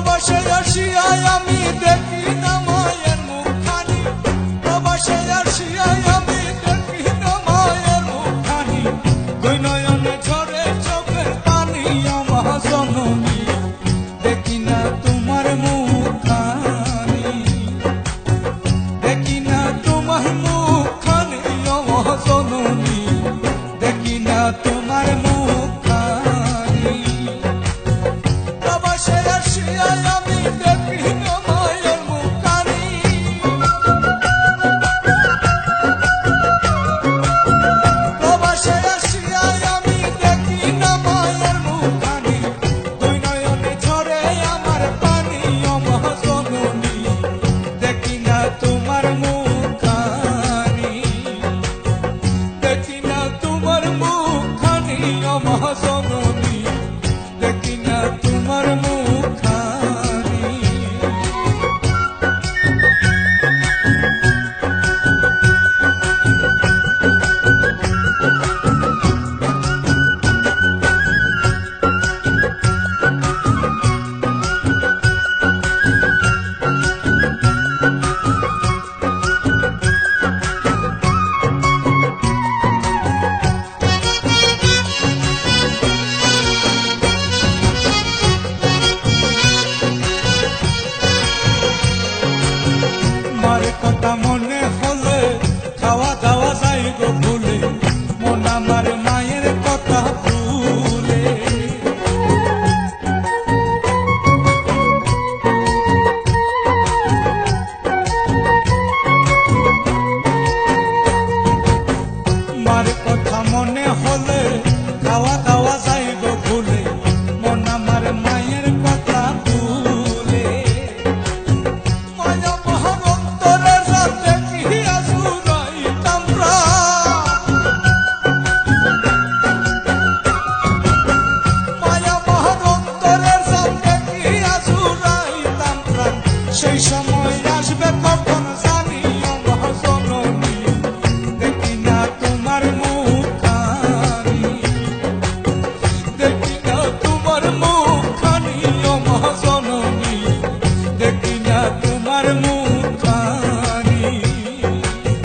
প্রবাসে আসিয়ায় আমি দেখি না মায়ের মুখখানি, প্রবাসে আসিয়ায় আমি দেখি না মায়ের মুখখানি, দুই নয়নে ঝরে চোখের পানি আমার জননী, দেখি না তোমার মুখখানি, দেখি না তোমার মুখখানি আমার জননী, দেখি না তোমার মুখখানি। প্রবাসে আসিয়ায় আমি দেখি না মায়ের মুখখানি, প্রবাসে আসিয়ায় আমি দেখি না মায়ের মুখখানি, দুই নয়নে ঝরে আমার পানি আমার জননী, দেখি না তোমার মুখখানি, দেখি না তোমার মুখখানি আমার জননী, দেখি না তোমার মুখখানি। মার কথা মনে হলে খাওয়া দাওয়া যাই গো ভুলে, মন আমার মায়ের কথা ভুলে। মার কথা মনে হলে খাওয়া দাওয়া যাই গো ভুলে, মন আমার মায়ের কথা ভুলে। মায়া মহান অন্তরে রাতে দেখিয়া জুড়াইতাম প্রাণ, মায়া মহান অন্তরে রাতে দেখিয়া জুড়াইতাম প্রাণ, সেই সময় আসবে কখন